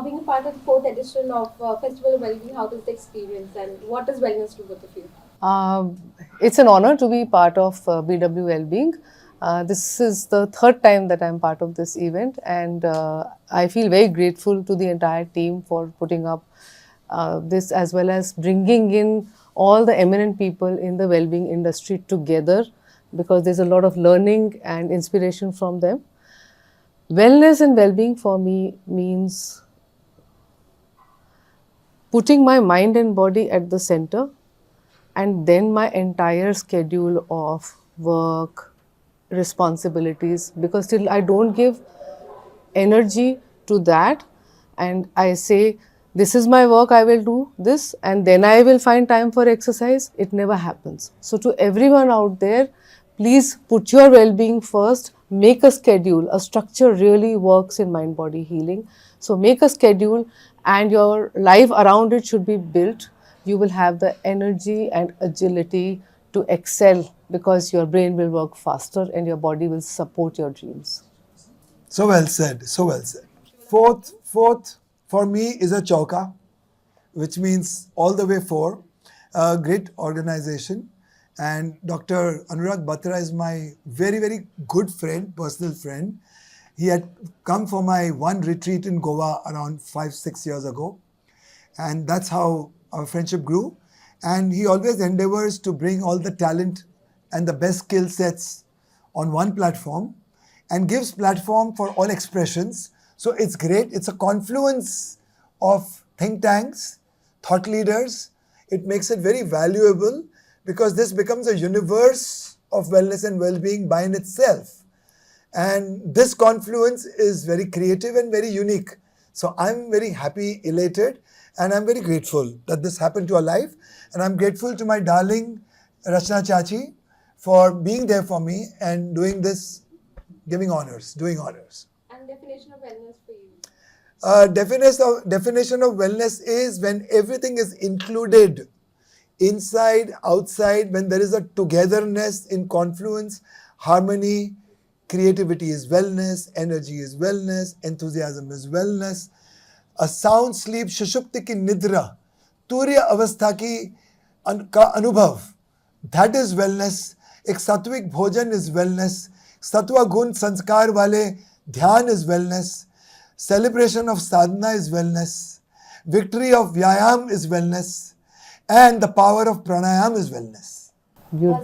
being a part of the fourth edition of Festival of Wellbeing. How does the experience and what does wellness to both of you? It's an honor to be part of BW Wellbeing. This is the third time that I'm part of this event, and I feel very grateful to the entire team for putting up this, as well as bringing in all the eminent people in the wellbeing industry together, because there's a lot of learning and inspiration from them. Wellness and well-being for me means putting my mind and body at the center, and then my entire schedule of work, responsibilities, because till I don't give energy to that and I say, this is my work, I will do this, and then I will find time for exercise, it never happens. So to everyone out there, please put your well-being first, make a schedule. A structure really works in mind-body healing. So make a schedule and your life around it should be built. You will have the energy and agility to excel, because your brain will work faster and your body will support your dreams. So well said, so well said. Fourth for me is a chauka, which means all the way four. A great organization. And Dr. Anurag Batra is my very, very good friend, personal friend. He had come for my one retreat in Goa around 5-6 years ago. And that's how our friendship grew. And he always endeavors to bring all the talent and the best skill sets on one platform and gives platform for all expressions. So it's great. It's a confluence of think tanks, thought leaders. It makes it very valuable because this becomes a universe of wellness and well-being by in itself. And this confluence is very creative and very unique. So I'm very happy, elated, and I'm very grateful that this happened to our life. And I'm grateful to my darling Rachna Chhachhi for being there for me and doing this, doing honors. And definition of wellness for you? Definition of wellness is when everything is included, inside, outside, when there is a togetherness in confluence, harmony. Creativity is wellness, energy is wellness, enthusiasm is wellness. A sound sleep, shushupti ki nidra, turya avastha ki का अनुभव, that is wellness. एक सात्विक भोजन is wellness. सत्व गुण संस्कार वाले ध्यान is wellness. Celebration of sadhana is wellness. Victory of vyayam is wellness. And the power of pranayam is wellness.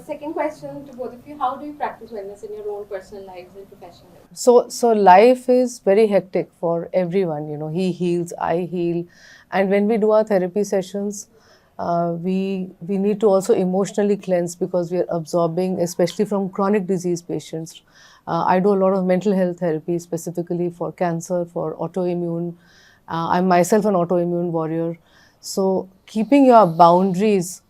Second question to both of you. How do you practice wellness in your own personal lives and professional lives? So life is very hectic for everyone. You know, he heals, I heal. And when we do our therapy sessions, we need to also emotionally cleanse, because we are absorbing, especially from chronic disease patients. I do a lot of mental health therapy, specifically for cancer, for autoimmune. I'm myself an autoimmune warrior. So keeping your boundaries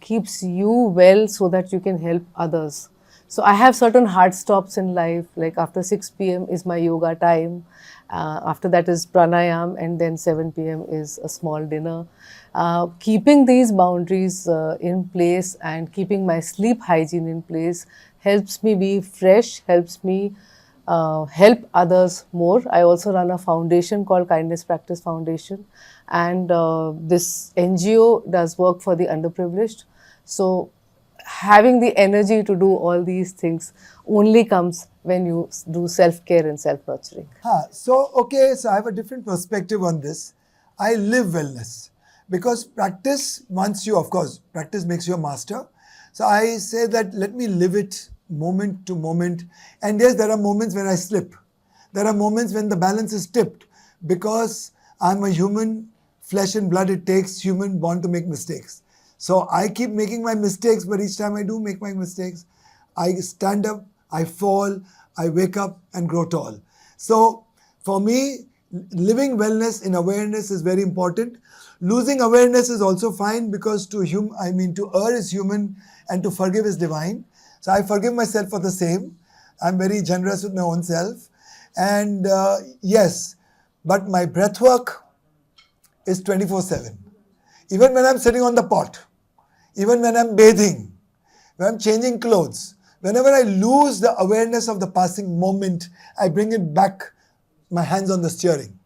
keeps you well so that you can help others. So I have certain hard stops in life, like after 6 p.m. is my yoga time. After that is pranayam, and then 7 p.m. is a small dinner. Keeping these boundaries in place and keeping my sleep hygiene in place helps me be fresh, helps me help others more. I also run a foundation called Kindness Practice Foundation, and this NGO does work for the underprivileged. So having the energy to do all these things only comes when you do self-care and self-nurturing. So I have a different perspective on this. I live wellness because practice, once you, of course, practice makes you a master. So I say that let me live it moment to moment. And yes, there are moments when I slip. There are moments when the balance is tipped, because I'm a human, flesh and blood, it takes human born to make mistakes. So I keep making my mistakes, but each time I do make my mistakes, I stand up, I fall, I wake up and grow tall. So for me, living wellness in awareness is very important. Losing awareness is also fine, because to err is human and to forgive is divine. So I forgive myself for the same. I'm very generous with my own self. And yes, but my breath work is 24/7. Even when I'm sitting on the pot, even when I'm bathing, when I'm changing clothes, whenever I lose the awareness of the passing moment, I bring it back, my hands on the steering.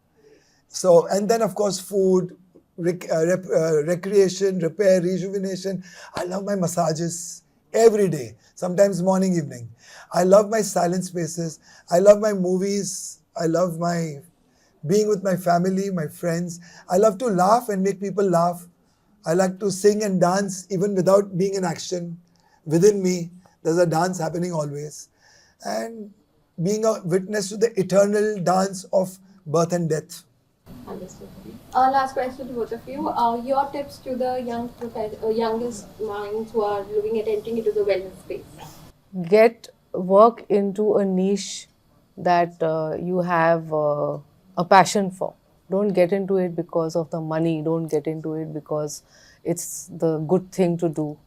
So, and then of course food, recreation, repair, rejuvenation. I love my massages every day, sometimes morning, evening. I love my silent spaces. I love my movies. I love my being with my family, my friends. I love to laugh and make people laugh. I like to sing and dance even without being in action. Within me, there's a dance happening always. And being a witness to the eternal dance of birth and death. Understood. Last question to both of you. Your tips to the youngest minds who are looking at entering into the wellness space. Get work into a niche that you have a passion for. Don't get into it because of the money. Don't get into it because it's the good thing to do.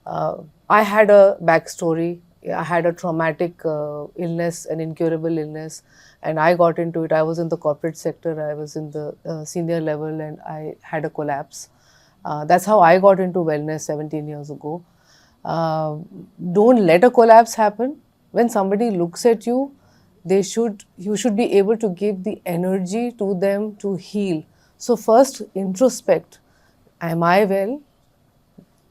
I had a backstory. I had a traumatic illness, an incurable illness, and I got into it. I was in the corporate sector. I was in the senior level, and I had a collapse. That's how I got into wellness 17 years ago. Uh, don't let a collapse happen. When somebody looks at you, you should be able to give the energy to them to heal. So first introspect, am I well?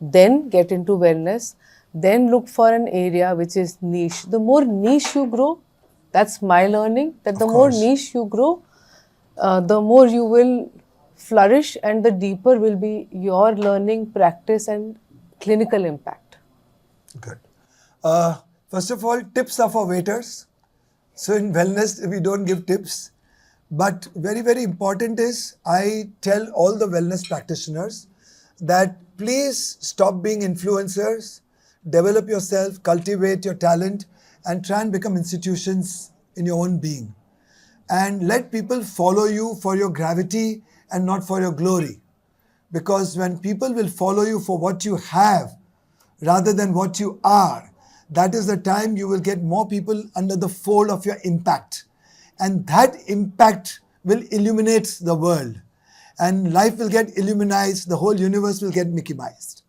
Then get into wellness, then look for an area which is niche. The more niche you grow, that's my learning, that the more course. niche you grow, the more you will flourish and the deeper will be your learning, practice and clinical impact. Good. First of all, tips are for waiters. So in wellness, we don't give tips. But very, very important is I tell all the wellness practitioners that please stop being influencers, develop yourself, cultivate your talent, and try and become institutions in your own being. And let people follow you for your gravity and not for your glory. Because when people will follow you for what you have rather than what you are, that is the time you will get more people under the fold of your impact. And that impact will illuminate the world. And life will get illuminized, the whole universe will get Mickey-ized.